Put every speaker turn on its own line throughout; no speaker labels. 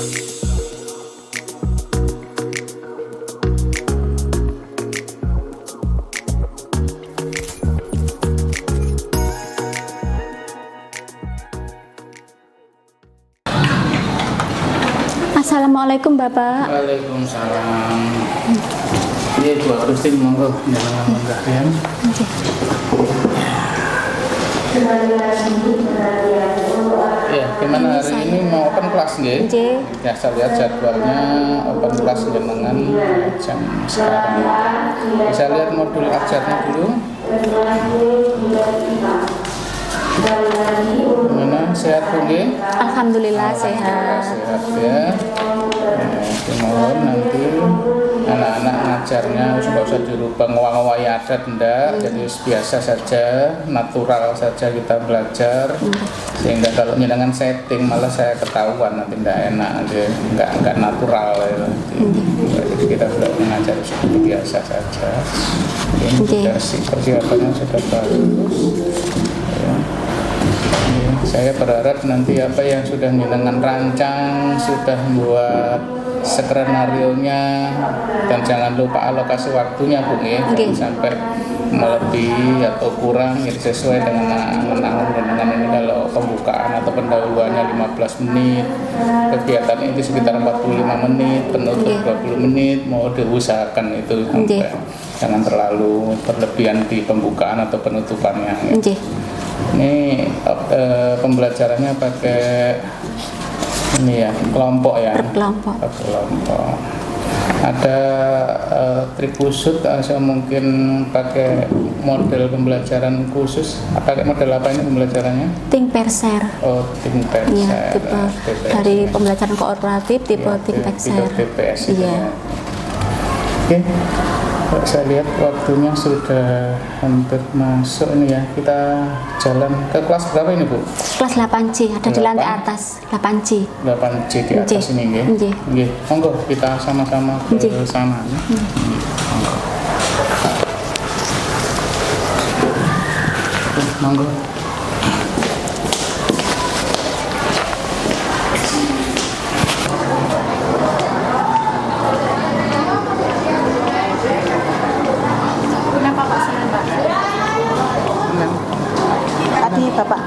Assalamualaikum Bapak.
Waalaikumsalam. Iya Bu Agustin, monggo jangan menggahkan. Ya, gimana hari ini mau open kelas nggih? Ya, saya lihat jadwalnya open kelas dengan jam sekarang. Bisa lihat modul ajarnya dulu. Gimana, sehat Bu nggih?
Alhamdulillah sehat.
Sehat ya. Mohon nanti anak-anak ngajarnya nggak usah dirubah ngawai adat enggak, jadi biasa saja, natural saja kita belajar, sehingga kalau dengan setting malah saya ketahuan nanti enggak enak, nanti enggak natural ya. Jadi kita mengajar seperti biasa saja. Ini sudah persiapannya sudah bagus ya. Saya berharap nanti apa yang sudah jenengan rancang, sudah buat skenario-nya, dan jangan lupa alokasi waktunya Bu ya, sampai melebihi atau kurang, ya sesuai dengan dengan ini. Kalau pembukaan atau pendahuluannya 15 menit, kegiatan itu sekitar 45 menit, penutup 20 menit, mau diusahakan itu sampai jangan terlalu berlebihan di pembukaan atau penutupannya ya. Ini pembelajarannya pakai ini ya, kelompok ya. Berkelompok. Ada trik khusus, saya mungkin pakai model pembelajaran khusus. Pakai model apa ini pembelajarannya?
Think Pair Share.
Oh, Think Pair Share.
Ya, dari pembelajaran kooperatif tipe ya, Think Pair Share.
TPS
iya.
Ya. Oke. Saya lihat waktunya sudah hampir masuk ini ya. Kita jalan ke kelas berapa ini Bu?
Kelas 8C, ada 8? Di lantai atas. 8C.
8C di atas ini nggih. Nggih. Monggo kita sama-sama ke sana ya. Monggo.
Tadi Bapak.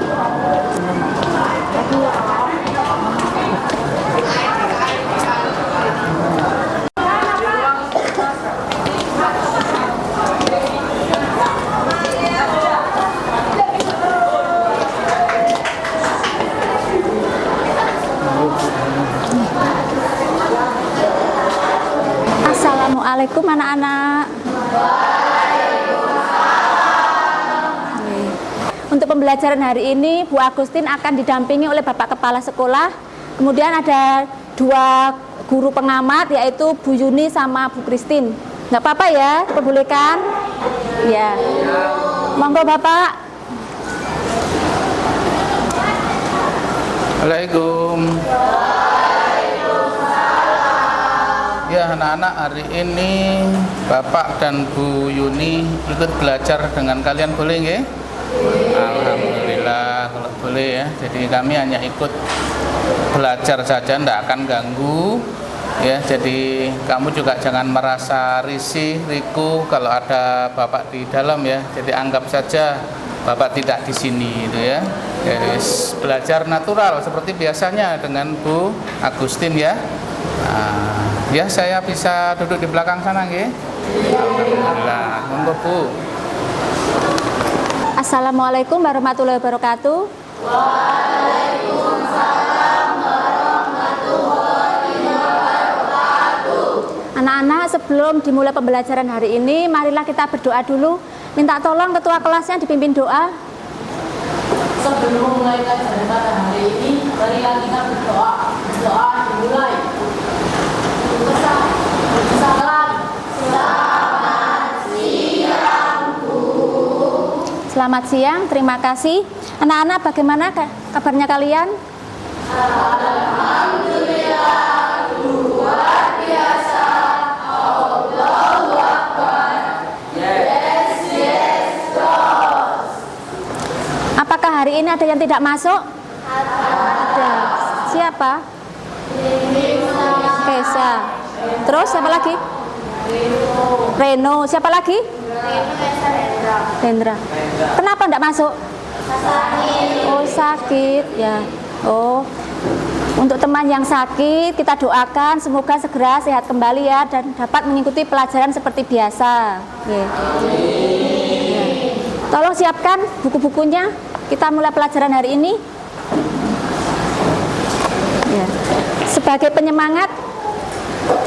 Assalamualaikum anak-anak. Untuk pembelajaran hari ini, Bu Agustin akan didampingi oleh Bapak Kepala Sekolah. Kemudian ada 2 guru pengamat, yaitu Bu Yuni sama Bu Christine. Nggak apa-apa ya, diperbolehkan? Ya. Monggo Bapak.
Assalamualaikum. Ya anak-anak, hari ini Bapak dan Bu Yuni ikut belajar dengan kalian, boleh nggih? Alhamdulillah kalau boleh ya. Jadi kami hanya ikut belajar saja, tidak akan ganggu ya. Jadi kamu juga jangan merasa risih, riku kalau ada Bapak di dalam ya. Jadi anggap saja Bapak tidak di sini gitu ya. Jadi belajar natural seperti biasanya dengan Bu Agustin ya. Ya saya bisa duduk di belakang sana nggih. Alhamdulillah. Monggo Bu.
Assalamualaikum warahmatullahi wabarakatuh. Waalaikumsalam warahmatullahi wabarakatuh. Anak-anak, sebelum dimulai pembelajaran hari ini, marilah kita berdoa dulu. Minta tolong ketua kelasnya dipimpin doa.
Sebelum mulai pelajaran pada hari ini, marilah kita berdoa. Doa dimulai.
Selamat siang, terima kasih. Anak-anak, bagaimana kabarnya kalian?
Alhamdulillah, luar biasa. Allahu Akbar. Yes, God.
Apakah hari ini ada yang tidak masuk? Ada. Siapa?
Ini
Reza. Terus siapa lagi? Reno. Siapa lagi? Rendra. Kenapa enggak masuk? Oh, sakit ya. Oh, untuk teman yang sakit kita doakan semoga segera sehat kembali ya dan dapat mengikuti pelajaran seperti biasa. Ya. Tolong siapkan buku-bukunya. Kita mulai pelajaran hari ini. Ya. Sebagai penyemangat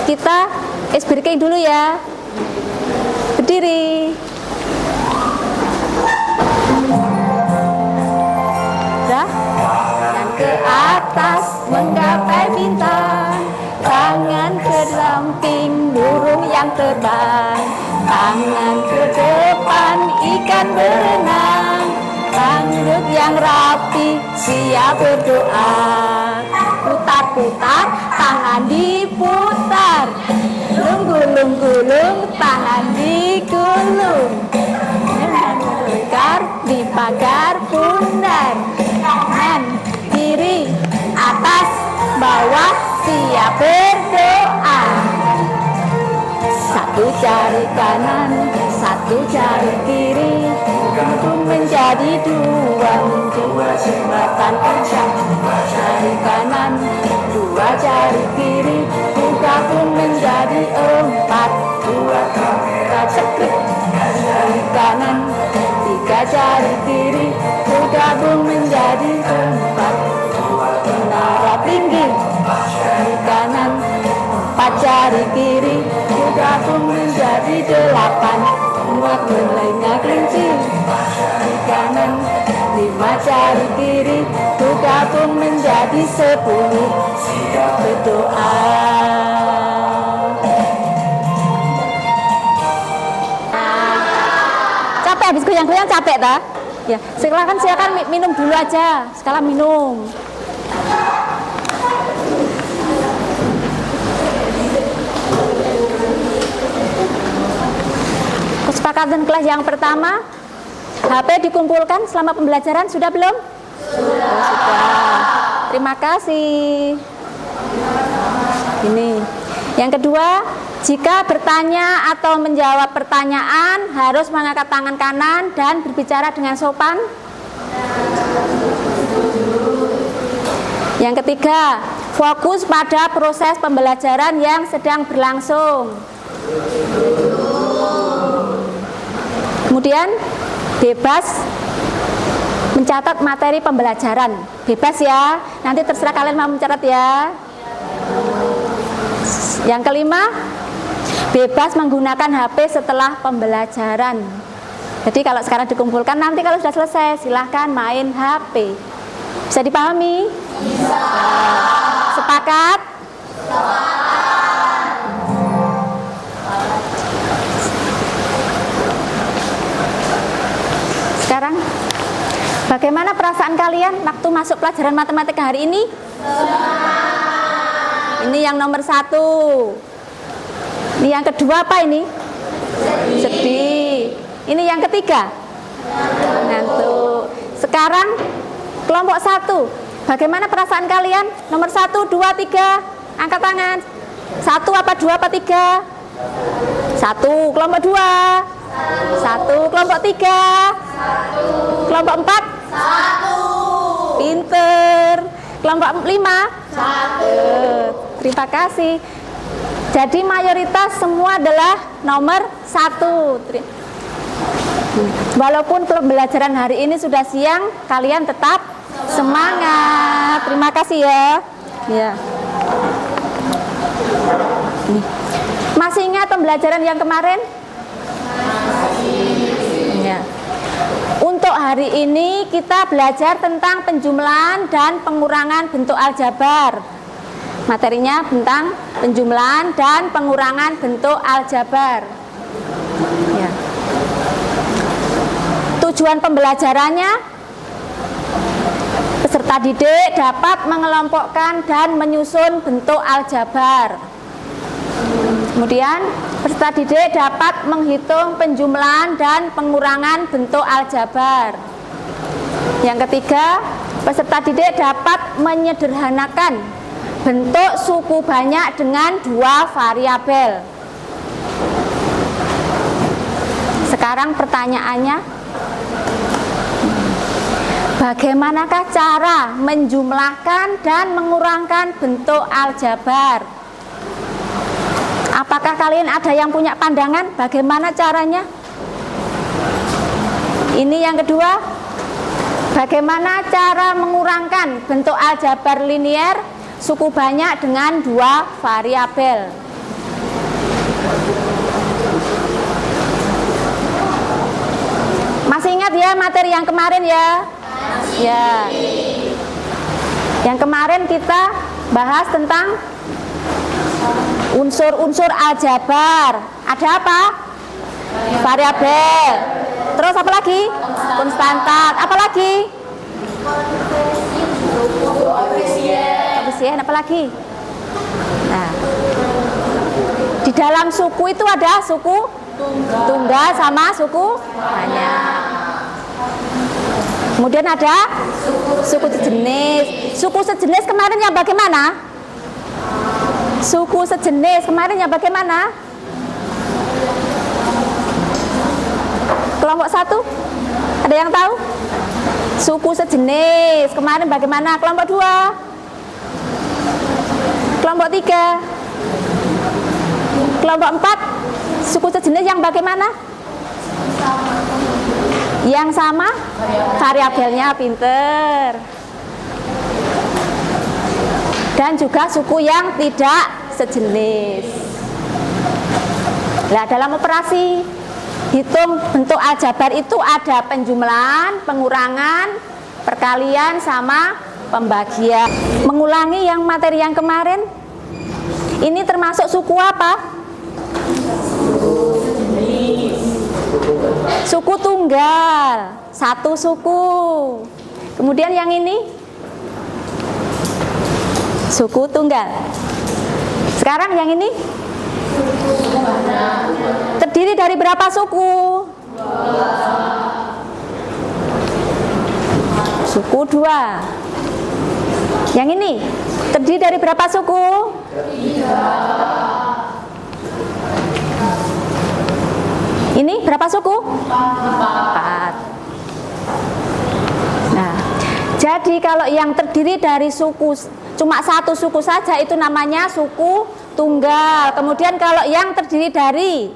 kita breaking dulu ya. Berdiri. Tangan ke atas menggapai bintang, tangan ke samping burung yang terbang, tangan ke depan ikan berenang, tangan yang rapi siap berdoa. Putar-putar tangan diputar, gulung-gulung tangan digulung, di pagar bundar, kanan kiri atas bawah siap berdoa. Satu jari kanan, satu jari kiri, gabung menjadi dua, jembatan pecah. Jari kanan, dua jari kiri, gabung menjadi empat, dua kamera cekik. Jari kanan, tiga jari kiri, gabung menjadi empat, menara tinggi. Jari kanan, empat jari kiri, gabung menjadi delapan, buat melengah kelinci. Jari kanan, lima jari kiri, gabung menjadi 10, siap berdoa. Capek habis goyang-goyang capek tak? Ya, silakan minum dulu aja. Sekarang minum. Kesepakatan kelas yang pertama, HP dikumpulkan selama pembelajaran sudah belum? Sudah. Terima kasih. Ini. Yang kedua, jika bertanya atau menjawab pertanyaan harus mengangkat tangan kanan dan berbicara dengan sopan. Yang ketiga, fokus pada proses pembelajaran yang sedang berlangsung. Kemudian bebas mencatat materi pembelajaran. Bebas ya, nanti terserah kalian mau mencatat ya. Yang kelima, bebas menggunakan HP setelah pembelajaran. Jadi kalau sekarang dikumpulkan, nanti kalau sudah selesai silahkan main HP. Bisa dipahami? Bisa. Sepakat? Sekarang, bagaimana perasaan kalian waktu masuk pelajaran matematika hari ini? Ini yang nomor 1. Ini yang kedua apa ini? Sedih. Ini yang ketiga? Ngantuk. Sekarang kelompok 1. Bagaimana perasaan kalian? Nomor 1, 2, 3. Angkat tangan. 1 apa 2 apa 3? 1. Kelompok 2. 1. Kelompok 3. 1. Kelompok 4. 1. Pinter. Kelompok 5. 1. Terima kasih. Jadi mayoritas semua adalah nomor 1. Walaupun pembelajaran hari ini sudah siang, kalian tetap semangat. Terima kasih ya. Ya. Masih ingat pembelajaran yang kemarin? Ya. Untuk hari ini kita belajar tentang penjumlahan dan pengurangan bentuk aljabar. Materinya tentang penjumlahan dan pengurangan bentuk aljabar. Ya. Tujuan pembelajarannya, peserta didik dapat mengelompokkan dan menyusun bentuk aljabar. Kemudian peserta didik dapat menghitung penjumlahan dan pengurangan bentuk aljabar. Yang ketiga, peserta didik dapat menyederhanakan bentuk suku banyak dengan dua variabel. Sekarang pertanyaannya, bagaimanakah cara menjumlahkan dan mengurangkan bentuk aljabar? Apakah kalian ada yang punya pandangan bagaimana caranya? Ini yang kedua, bagaimana cara mengurangkan bentuk aljabar linier suku banyak dengan dua variabel? Masih ingat ya materi yang kemarin ya? Ya. Yang kemarin kita bahas tentang unsur-unsur aljabar. Ada apa? Variabel. Terus apa lagi? Konstanta. Apa lagi? Koefisien. Apa lagi? Nah, di dalam suku itu ada suku tunggal sama suku banyak. Kemudian ada suku sejenis. Suku sejenis kemarin yang bagaimana? Suku sejenis kemarin yang bagaimana? Kelompok 1? Ada yang tahu? Suku sejenis kemarin bagaimana? Kelompok 2? Kelompok 3? Kelompok 4? Suku sejenis yang bagaimana? Yang sama variabelnya, pinter. Dan juga suku yang tidak sejenis. Nah, dalam operasi hitung bentuk aljabar itu ada penjumlahan, pengurangan, perkalian sama pembagian. Mengulangi yang materi yang kemarin, ini termasuk suku apa? Suku tunggal, satu suku. Kemudian yang ini suku tunggal. Sekarang yang ini terdiri dari berapa suku? Suku 2. Yang ini terdiri dari berapa suku? 3. Ini berapa suku? 4. Nah, jadi kalau yang terdiri dari suku cuma satu suku saja itu namanya suku tunggal. Kemudian kalau yang terdiri dari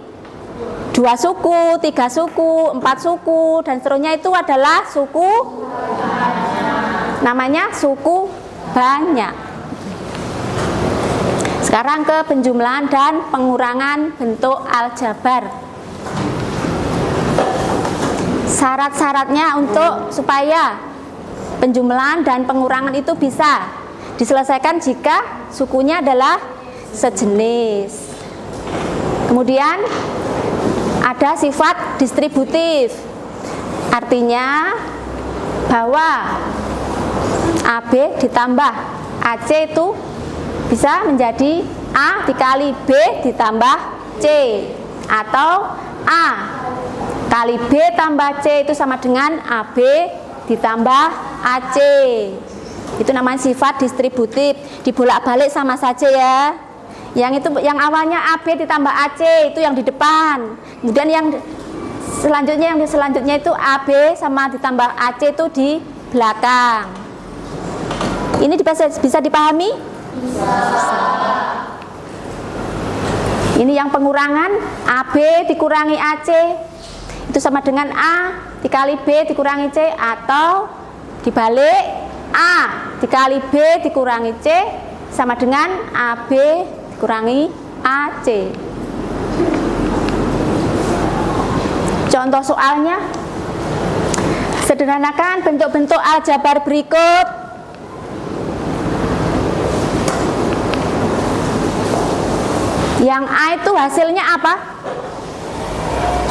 2 suku, 3 suku, 4 suku dan seterusnya itu adalah suku namanya suku banyak. Sekarang ke penjumlahan dan pengurangan bentuk aljabar. Syarat-syaratnya untuk supaya penjumlahan dan pengurangan itu bisa diselesaikan jika sukunya adalah sejenis. Kemudian ada sifat distributif, artinya bahwa AB ditambah AC itu bisa menjadi A dikali B ditambah C, atau A kali B tambah C itu sama dengan AB ditambah AC. Itu namanya sifat distributif, dibolak-balik sama saja ya. Yang itu yang awalnya AB ditambah AC itu yang di depan. Kemudian yang selanjutnya itu AB sama ditambah AC itu di belakang. Ini bisa dipahami? Bisa. Ini yang pengurangan, AB dikurangi AC itu sama dengan A dikali B dikurangi C, atau dibalik A dikali B dikurangi C sama dengan AB dikurangi AC. Contoh soalnya, sederhanakan bentuk-bentuk aljabar berikut. Yang A itu hasilnya apa?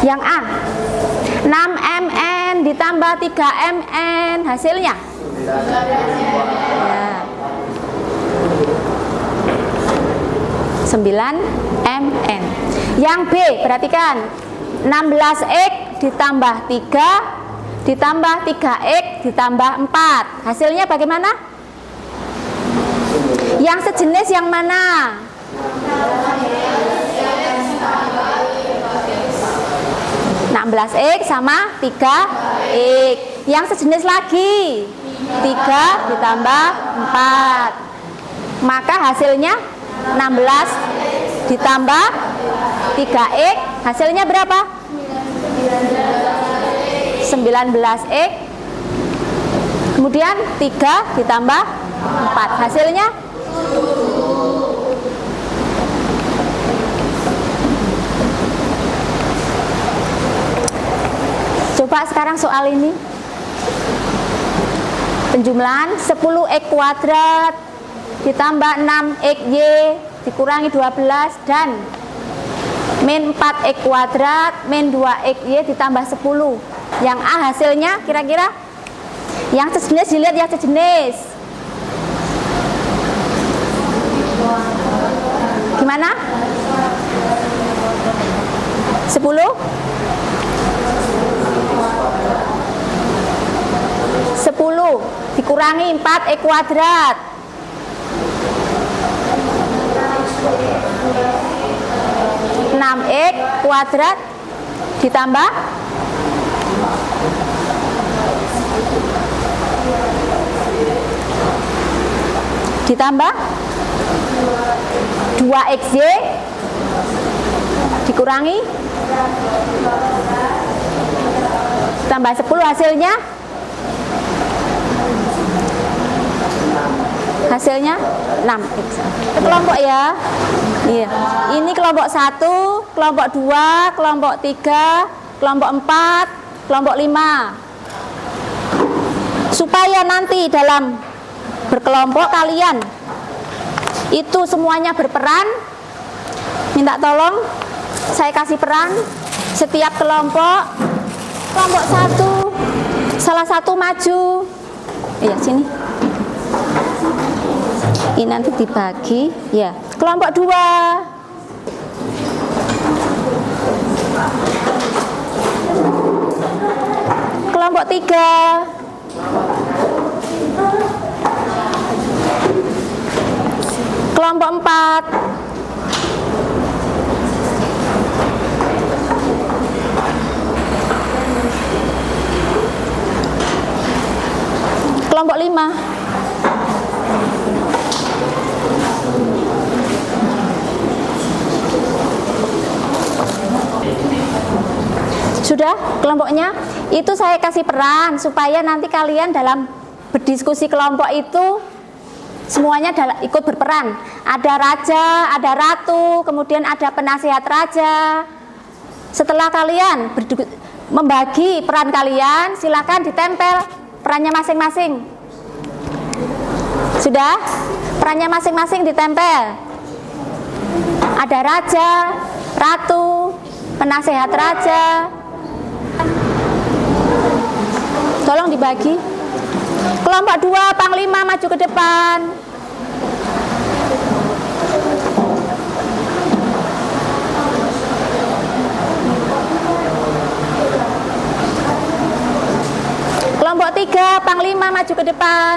Yang A 6mn ditambah 3mn hasilnya ya, 9mn. Yang B, perhatikan, 16x ditambah 3 ditambah 3x ditambah 4 hasilnya bagaimana? Yang sejenis yang mana? Nah, 16X sama 3X. Yang sejenis lagi 3 ditambah 4. Maka hasilnya 16 ditambah 3X. Hasilnya berapa? 19X. Kemudian 3 ditambah 4. Hasilnya coba sekarang soal ini. Penjumlahan 10X kuadrat ditambah 6XY dikurangi 12 dan min 4X kuadrat min 2XY ditambah 10. Yang A hasilnya kira-kira? Yang sejenis dilihat yang sejenis. Gimana? 10? 10 dikurangi 4X kuadrat. 6X kuadrat ditambah ditambah 2XY dikurangi tambah 10 hasilnya 6X. Kelompok ya. Iya. Ini kelompok 1, kelompok 2, kelompok 3, kelompok 4, kelompok 5. Supaya nanti dalam berkelompok kalian itu semuanya berperan, minta tolong saya kasih peran setiap kelompok. Kelompok 1 salah satu maju. Iya, sini. Ini nanti dibagi ya. Kelompok 2 kelompok 3 kelompok 4 kelompok 5 sudah kelompoknya. Itu saya kasih peran supaya nanti kalian dalam berdiskusi kelompok itu semuanya ikut berperan. Ada raja, ada ratu, kemudian ada penasihat raja. Setelah kalian membagi peran kalian, silakan ditempel perannya masing-masing. Sudah? Perannya masing-masing ditempel. Ada raja, ratu, penasehat raja. Tolong dibagi. Kelompok 2 panglima maju ke depan. Kelompok 3 panglima maju ke depan.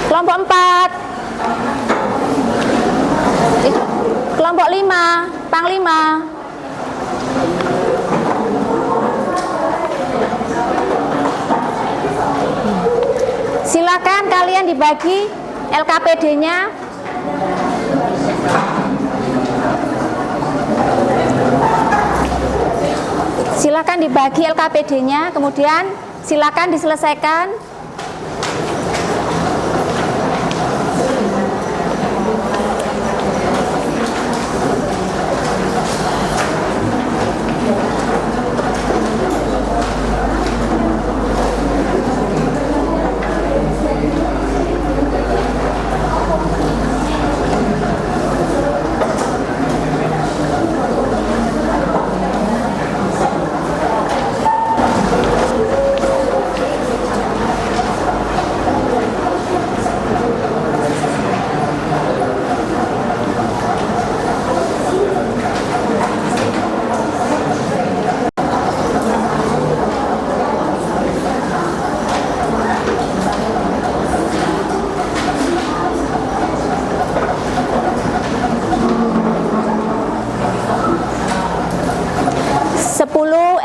Kelompok 4 kelompok 5 panglima. Silakan kalian dibagi LKPD-nya. Silakan dibagi LKPD-nya, kemudian silakan diselesaikan.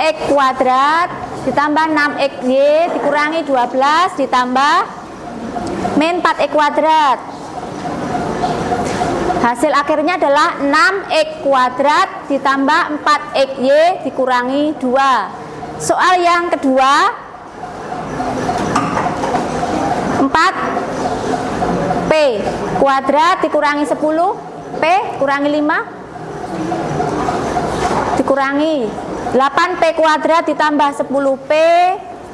4x kuadrat ditambah 6xy dikurangi 12 ditambah min 4x kuadrat. Hasil akhirnya adalah 6x kuadrat ditambah 4xy dikurangi 2. Soal yang kedua, 4p kuadrat dikurangi 10, p kurangi 5 dikurangi 8p kuadrat ditambah 10p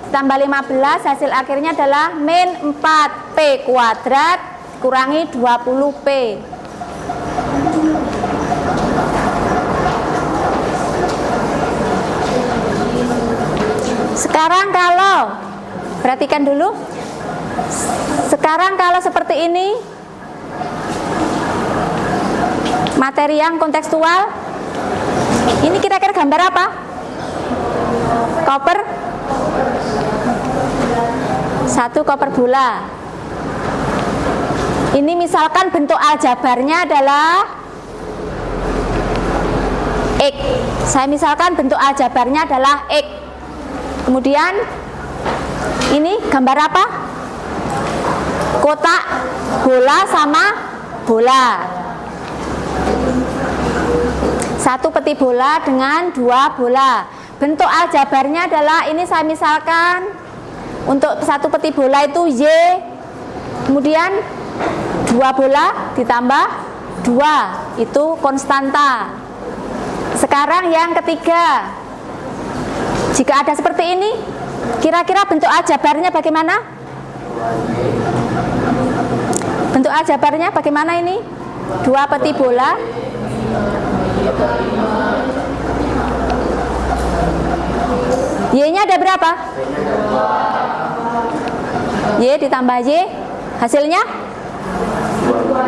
ditambah 15, hasil akhirnya adalah min 4p kuadrat dikurangi 20p. Sekarang kalau perhatikan dulu. Sekarang kalau seperti ini, materi yang kontekstual, ini kira-kira gambar apa? Koper, satu koper bola. Ini misalkan bentuk aljabarnya adalah X. Saya misalkan bentuk aljabarnya adalah X. Kemudian ini gambar apa? Kotak, bola sama bola. Satu peti bola dengan 2 bola. Bentuk aljabarnya adalah ini, saya misalkan untuk satu peti bola itu Y, kemudian 2 bola ditambah 2 itu konstanta. Sekarang yang ketiga, jika ada seperti ini, kira-kira bentuk aljabarnya bagaimana? Bentuk aljabarnya bagaimana ini? 2 peti bola, Y-nya ada berapa? Y ditambah Y, hasilnya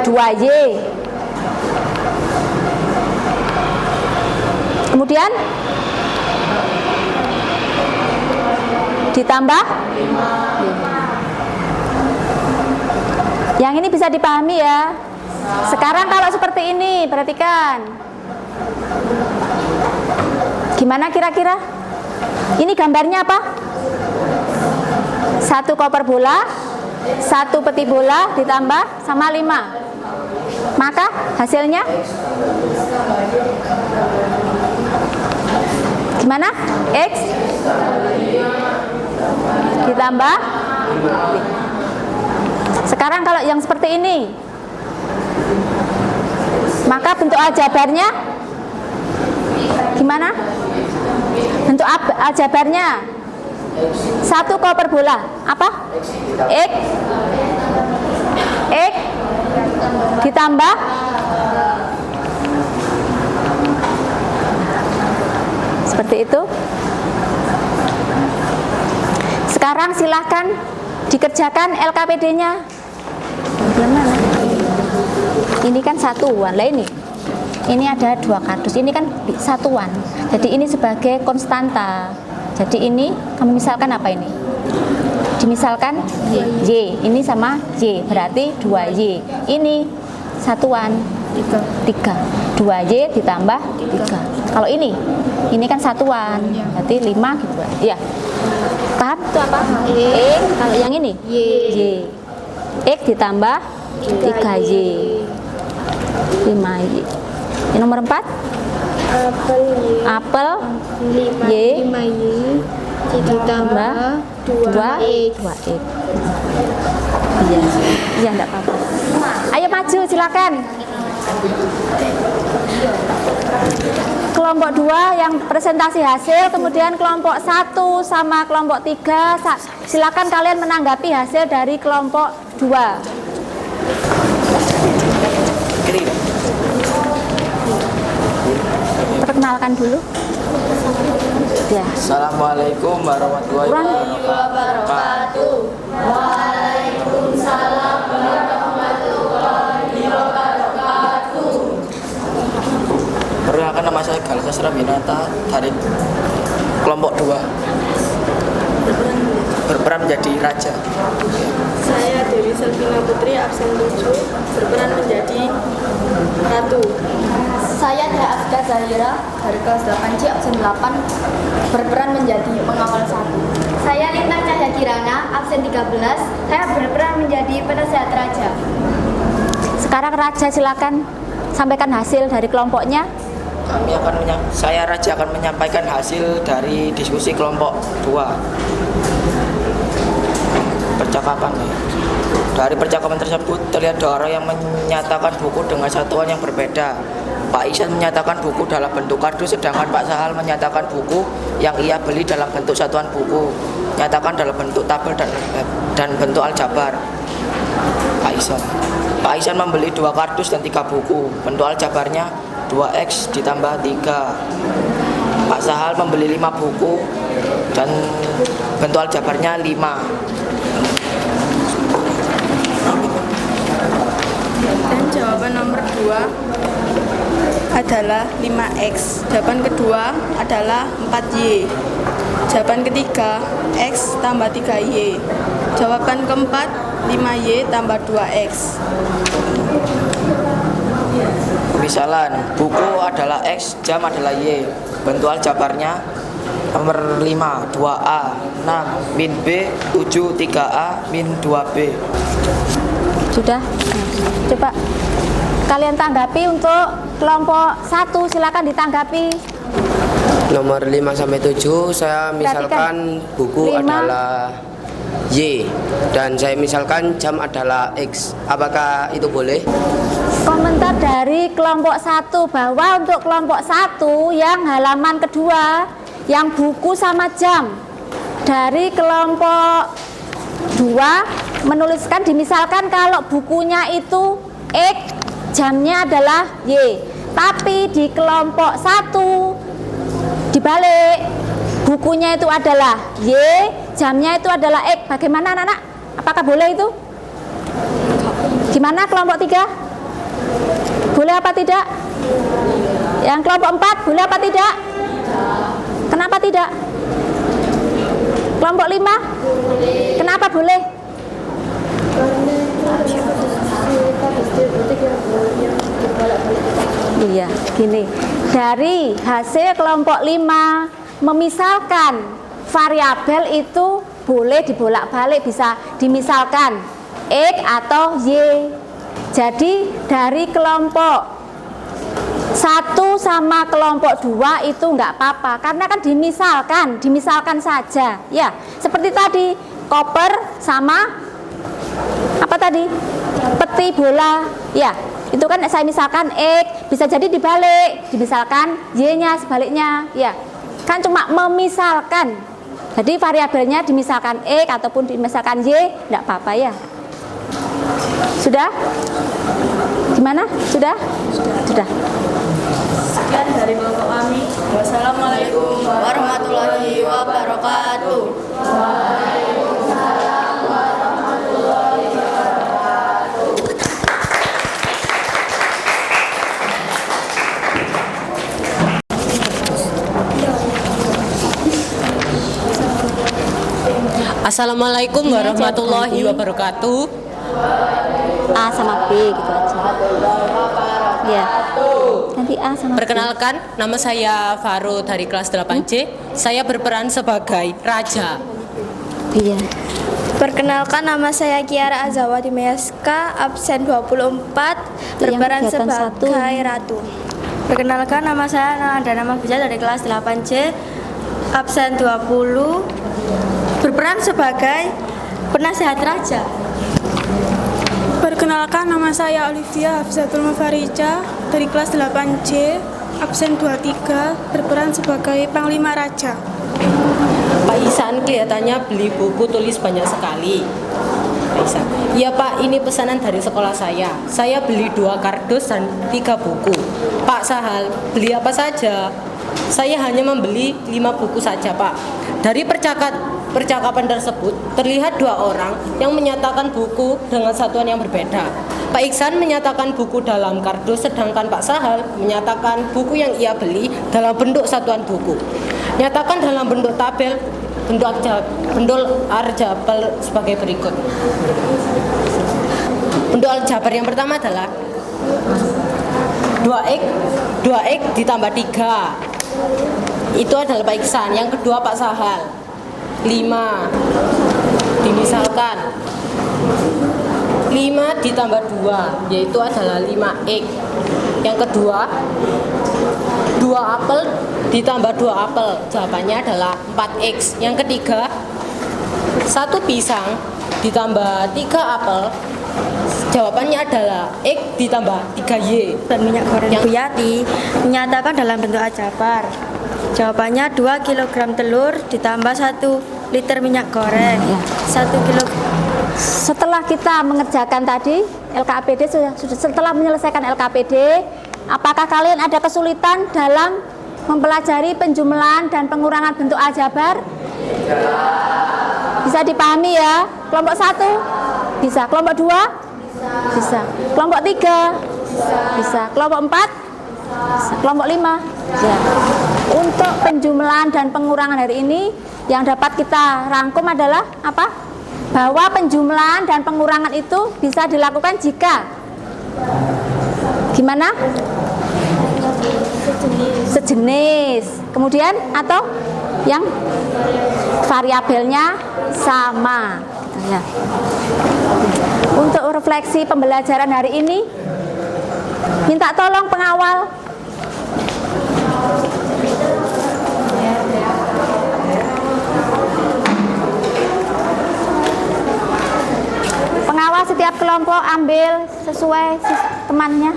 2Y. Kemudian ditambah 5. Yang ini bisa dipahami ya. Sekarang kalau seperti ini, perhatikan. Gimana kira-kira? Ini gambarnya apa? Satu koper bola, satu peti bola ditambah sama 5. Maka hasilnya gimana? X ditambah 5. Sekarang kalau yang seperti ini, maka bentuk aljabarnya gimana? Bentuk aljabarnya satu koper bola apa? X ditambah seperti itu. Sekarang silahkan dikerjakan LKPD-nya. Ini kan satuan lah ini ada 2 kardus, ini kan satuan, jadi ini sebagai konstanta. Jadi ini kamu misalkan apa ini? Dimisalkan Y, ini sama Y, berarti 2Y. Ini satuan 3, 2Y ditambah 3. Kalau ini kan satuan, berarti 5 gitu ya. Paham itu apa? Kalau yang ini Y. X ditambah 3Y, 5Y. Ini nomor 4 apel Y
5Y ditambah 2X.
Iya enggak apa-apa. Ayo maju silakan. Kelompok 2 yang presentasi hasil, kemudian kelompok 1 sama kelompok 3, silakan kalian menanggapi hasil dari kelompok 2. Perkenalkan dulu. Ya.
Assalamualaikum warahmatullahi wabarakatuh.
Waalaikumsalam warahmatullahi wabarakatuh.
Perkenalkan, nama saya Galuh Sastra Binata dari kelompok 2. Berperan menjadi raja.
Saya Dewi Selvina Putri absen 7 berperan menjadi ratu. Saya Afda Zahira dari kelas 8C absen 8 berperan menjadi pengawal 1. Saya Lintang Cahya Kirana absen 13. Saya berperan menjadi penasehat raja.
Sekarang Raja silakan sampaikan hasil dari kelompoknya.
Saya Raja akan menyampaikan hasil dari diskusi kelompok 2. Percakapan. Dari percakapan tersebut terlihat dua orang yang menyatakan buku dengan satuan yang berbeda. Pak Ihsan menyatakan buku dalam bentuk kardus, sedangkan Pak Sahal menyatakan buku yang ia beli dalam bentuk satuan buku, nyatakan dalam bentuk tabel dan bentuk aljabar. Pak Ihsan membeli 2 kardus dan 3 buku. Bentuk aljabarnya 2x ditambah 3. Pak Sahal membeli 5 buku dan bentuk aljabarnya 5.
Dan jawaban nomor 2 adalah 5x. Jawaban kedua adalah 4y. Jawaban ketiga x tambah 3y. Jawaban keempat 5y tambah 2x.
Misalan, buku adalah x, jam adalah y. Bentuk aljabarnya nomor 5, 2a, 6, min b, 7, 3a, min 2b.
Sudah? Coba kalian tanggapi untuk kelompok 1, silakan ditanggapi.
Nomor 5 sampai 7 saya misalkan buku
5.
adalah Y dan saya misalkan jam adalah X. Apakah itu boleh?
Komentar dari kelompok 1 bahwa untuk kelompok 1 yang halaman kedua yang buku sama jam, dari kelompok 2 menuliskan dimisalkan kalau bukunya itu X, jamnya adalah Y. Tapi di kelompok 1 dibalik, bukunya itu adalah Y, jamnya itu adalah X. Bagaimana anak-anak? Apakah boleh itu? Gimana kelompok 3? Boleh apa tidak? Yang kelompok 4 boleh apa tidak? Kenapa tidak? Kelompok 5? Kenapa boleh? Iya, gini. Dari hasil kelompok 5 memisalkan variabel itu boleh dibolak-balik, bisa dimisalkan X atau Y. Jadi dari kelompok 1 sama kelompok 2 itu enggak apa-apa karena kan dimisalkan saja. Ya, seperti tadi koper sama apa tadi? Peti bola. Ya, itu kan saya misalkan X, bisa jadi dibalik, dimisalkan Y-nya sebaliknya. Ya, kan cuma memisalkan. Jadi variabelnya dimisalkan X ataupun dimisalkan Y, enggak apa-apa ya. Sudah? Gimana? Sudah? Sudah.
Sekian dari kelompok kami. Wassalamualaikum warahmatullahi wabarakatuh.
Assalamualaikum warahmatullahi wabarakatuh.
A sama B gitu aja. Ya. Nanti A sama B.
Perkenalkan, nama saya Faro dari kelas 8C. Saya berperan sebagai raja.
Iya.
Perkenalkan, nama saya Kiara Azawati Meyaska, absen 24, berperan
kegiatan
sebagai ratu. Perkenalkan, nama saya Nanda Nama Bisa dari kelas 8C, absen 20, berperan sebagai penasehat raja.
Perkenalkan, nama saya Olivia Hafzatul Mufarija dari kelas 8C, absen 23, berperan sebagai panglima raja.
Pak Ihsan kelihatannya beli buku tulis banyak sekali. Pak Ihsan, iya Pak, ini pesanan dari sekolah saya. Saya beli 2 kardus dan 3 buku. Pak Sahal, beli apa saja? Saya hanya membeli 5 buku saja Pak. Dari percakapan tersebut terlihat 2 orang yang menyatakan buku dengan satuan yang berbeda. Pak Ihsan menyatakan buku dalam kardus, sedangkan Pak Sahal menyatakan buku yang ia beli dalam bentuk satuan buku. Nyatakan dalam bentuk tabel, bentuk aljabar sebagai berikut. Bentuk aljabar yang pertama adalah 2X ditambah 3. Itu adalah Pak Iksan. Yang kedua Pak Sahal. 5. Dimisalkan 5 ditambah 2 yaitu adalah 5X. Yang kedua 2 apel ditambah 2 apel, jawabannya adalah 4X. Yang ketiga 1 pisang ditambah 3 apel, jawabannya adalah X ditambah 3Y.
Dan minyak goreng Bu Yati menyatakan dalam bentuk aljabar. Jawabannya 2 kg telur ditambah 1 liter minyak goreng. 1 kg.
Setelah kita mengerjakan tadi LKPD, setelah menyelesaikan LKPD, apakah kalian ada kesulitan dalam mempelajari penjumlahan dan pengurangan bentuk aljabar? Bisa dipahami ya? Kelompok 1 bisa, kelompok 2 bisa, kelompok 3 bisa, kelompok 4 bisa, kelompok 5 ya. Untuk penjumlahan dan pengurangan hari ini yang dapat kita rangkum adalah apa? Bahwa penjumlahan dan pengurangan itu bisa dilakukan jika gimana? Sejenis. Kemudian atau yang variabelnya sama gitu ya. Untuk refleksi pembelajaran hari ini, minta tolong pengawal. Pengawal setiap kelompok ambil sesuai temannya.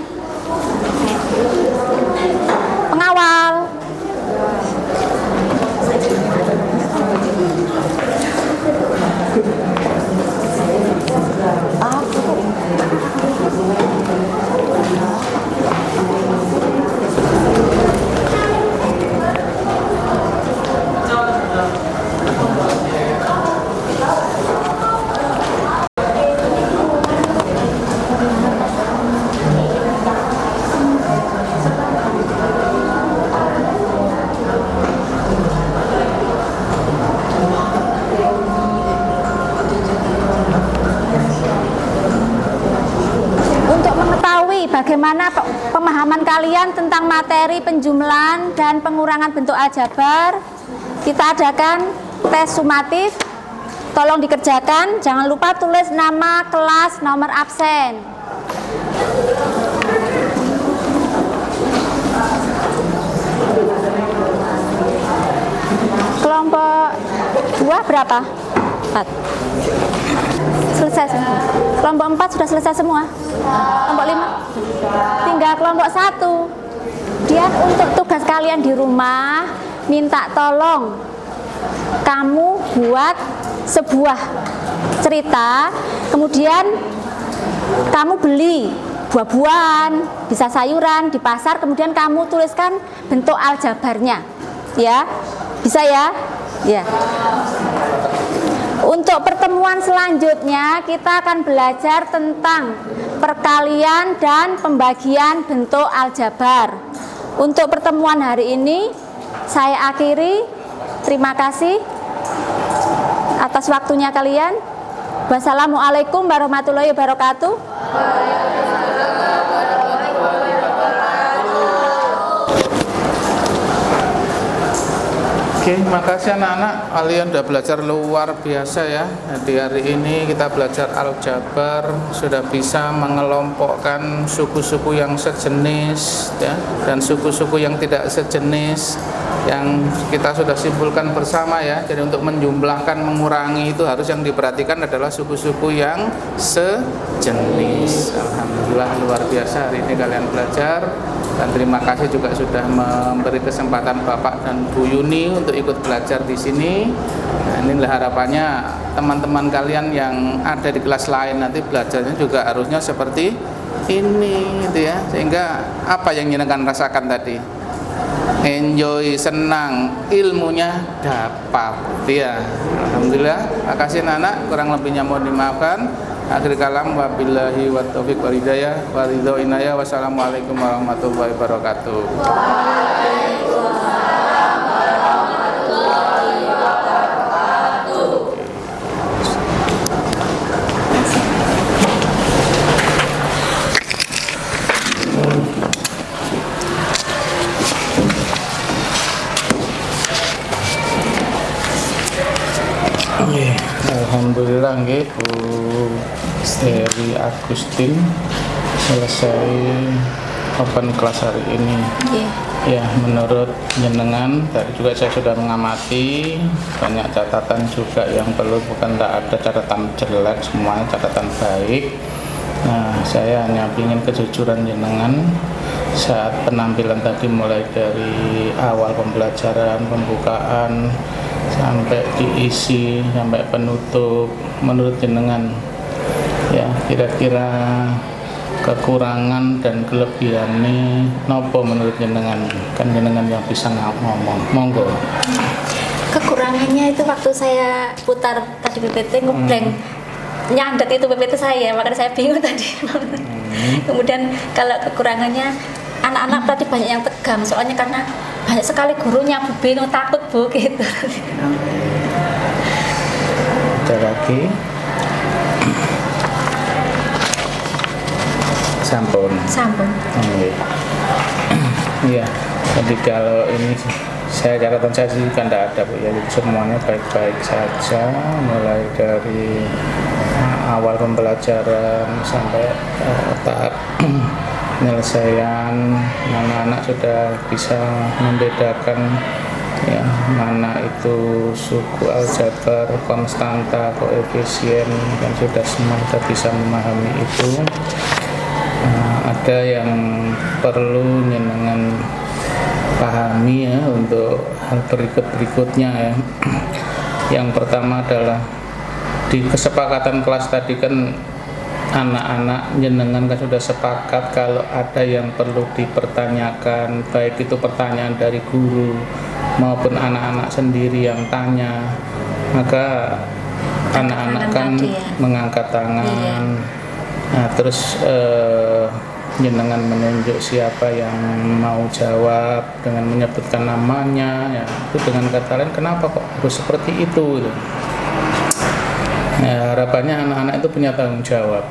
Pengawal. Bagaimana pemahaman kalian tentang materi penjumlahan dan pengurangan bentuk aljabar? Kita adakan tes sumatif. Tolong dikerjakan. Jangan lupa tulis nama, kelas, nomor absen. Kelompok 2 berapa? 4. Selesai semua. Kelompok 4 sudah selesai semua. Kelompok 5 tinggal kelompok 1. Dia untuk tugas kalian di rumah, minta tolong kamu buat sebuah cerita, kemudian kamu beli buah-buahan, bisa sayuran di pasar, kemudian kamu tuliskan bentuk aljabarnya. Ya. Bisa ya? Ya. Untuk pertemuan selanjutnya kita akan belajar tentang perkalian dan pembagian bentuk aljabar. Untuk pertemuan hari ini saya akhiri. Terima kasih atas waktunya kalian. Wassalamualaikum warahmatullahi wabarakatuh.
Oke, makasih anak-anak, kalian udah belajar luar biasa ya. Di hari ini kita belajar aljabar, sudah bisa mengelompokkan suku-suku yang sejenis ya, dan suku-suku yang tidak sejenis yang kita sudah simpulkan bersama ya. Jadi untuk menjumlahkan, mengurangi itu harus yang diperhatikan adalah suku-suku yang sejenis. Alhamdulillah luar biasa hari ini kalian belajar. Dan terima kasih juga sudah memberi kesempatan Bapak dan Bu Yuni untuk ikut belajar di sini. Nah, inilah harapannya teman-teman kalian yang ada di kelas lain nanti belajarnya juga harusnya seperti ini gitu ya. Sehingga apa yang jenengan rasakan tadi? Enjoy, senang, ilmunya dapat ya. Alhamdulillah. Makasih anak-anak, kurang lebihnya mohon dimaafkan. Akhir kalam wabillahi wa taufiq wal hidayah wa ridho inayah. Wassalamualaikum warahmatullahi wabarakatuh. Waalaikumsalam warahmatullahi wabarakatuh. Alhamdulillah nggih Bu Eri Agustin selesai open kelas hari ini. Ya, menurut jenengan tadi juga saya sudah mengamati banyak catatan juga yang perlu, bukan tak ada catatan jelek, semuanya catatan baik. Nah, saya hanya ingin kejujuran jenengan saat penampilan tadi, mulai dari awal pembelajaran, pembukaan sampai diisi sampai penutup. Menurut jenengan ya, kira-kira kekurangan dan kelebihan ini nopo menurut jenengan? Kan jenengan yang bisa ngomong, monggo.
Kekurangannya itu waktu saya putar tadi PPT ngeblank, nyandet itu PPT saya, makanya saya bingung tadi. Kemudian kalau kekurangannya, anak-anak tadi banyak yang tegang, soalnya karena banyak sekali gurunya, Bu bingung, takut Bu gitu.
Ada lagi? Sampun. Iya. Jadi kalau ini catatan saya sih kan tidak ada Bu ya. Jadi semuanya baik-baik saja, mulai dari awal pembelajaran sampai tahap penyelesaian. Anak-anak sudah bisa membedakan ya, mana itu suku, aljabar, konstanta, koefisien, dan sudah bisa memahami itu. Ada yang perlu jenengan pahami ya untuk hal berikutnya ya. Yang pertama adalah di kesepakatan kelas tadi kan anak-anak jenengan kan sudah sepakat kalau ada yang perlu dipertanyakan, baik itu pertanyaan dari guru maupun anak-anak sendiri yang tanya, maka anak-anak kan mengangkat tangan. Nah, terus jenengan menunjuk siapa yang mau jawab dengan menyebutkan namanya ya. Itu dengan kata lain, kenapa kok harus seperti itu gitu. Ya, harapannya anak-anak itu punya tanggung jawab.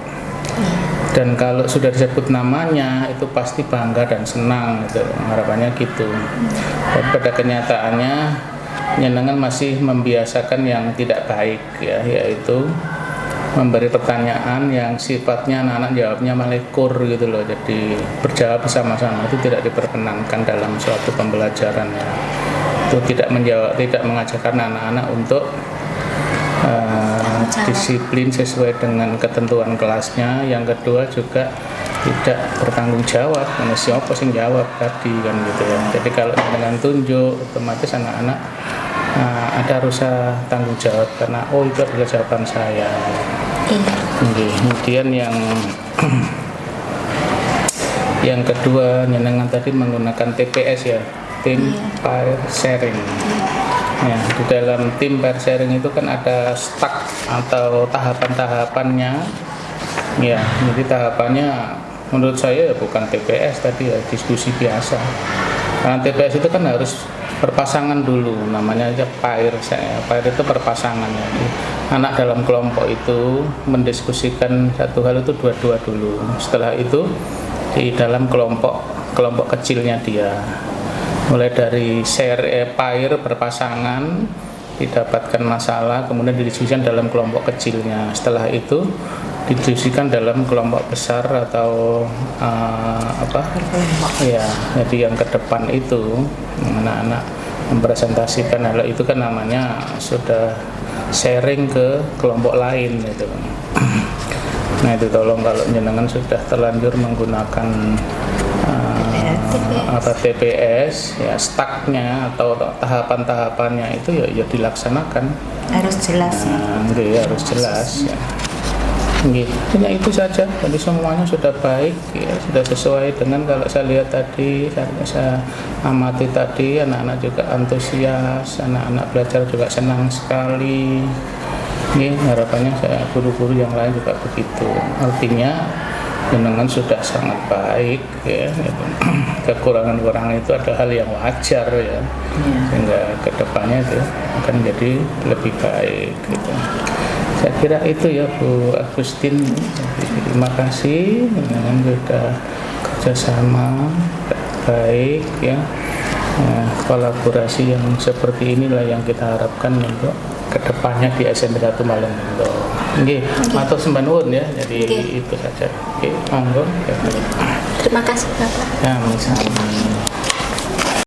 Dan kalau sudah disebut namanya itu pasti bangga dan senang gitu. Harapannya gitu. Dan pada kenyataannya jenengan masih membiasakan yang tidak baik ya, yaitu memberi pertanyaan yang sifatnya anak-anak jawabnya malekur gitu loh. Jadi berjawab bersama-sama itu tidak diperkenankan dalam suatu pembelajaran ya. Itu tidak mengajarkan anak-anak untuk disiplin sesuai dengan ketentuan kelasnya. Yang kedua juga tidak bertanggung jawab, karena siapa sih jawab tadi kan gitu ya. Jadi kalau dengan tunjuk otomatis anak-anak ada rasa tanggung jawab karena oh itu adalah jawaban saya. Kemudian yang kedua, jenengan tadi menggunakan TPS ya, tim pair sharing. Ya, di dalam tim pair sharing itu kan ada stack atau tahapan-tahapannya. Ya, jadi tahapannya menurut saya bukan TPS tadi ya, diskusi biasa. Karena TPS itu kan harus berpasangan dulu, namanya aja pair. Pair itu berpasangan ya. Anak dalam kelompok itu mendiskusikan satu hal itu dua-dua dulu. Setelah itu di dalam kelompok kecilnya dia, mulai dari pair berpasangan didapatkan masalah, kemudian didiskusikan dalam kelompok kecilnya. Setelah itu didiskusikan dalam kelompok besar atau ya. Jadi yang ke depan itu anak-anak mempresentasikan hal itu kan namanya sudah sharing ke kelompok lain gitu. Nah itu tolong kalau jenengan sudah terlanjur menggunakan TPS ya, stacknya atau tahapan-tahapannya itu ya dilaksanakan,
harus jelas
ya, harus jelas ya. Gitu. Ya itu saja. Jadi semuanya sudah baik ya, sudah sesuai dengan kalau saya lihat tadi, saya amati tadi, anak-anak juga antusias, anak-anak belajar juga senang sekali. Ini harapannya saya guru-guru yang lain juga begitu. Artinya jenengan sudah sangat baik ya. Kekurangan-kekurangan itu ada hal yang wajar ya. Sehingga kedepannya itu akan jadi lebih baik gitu. Saya kira itu ya Bu Agustin. Terima kasih dengan sudah kerjasama baik ya. Nah, kolaborasi yang seperti inilah yang kita harapkan untuk kedepannya di SMP 1 Malunggundo. Nggih, matur sembah nuwun ya. Jadi itu saja. Oke, monggo.
Terima kasih Bapak.
Ya, misalnya.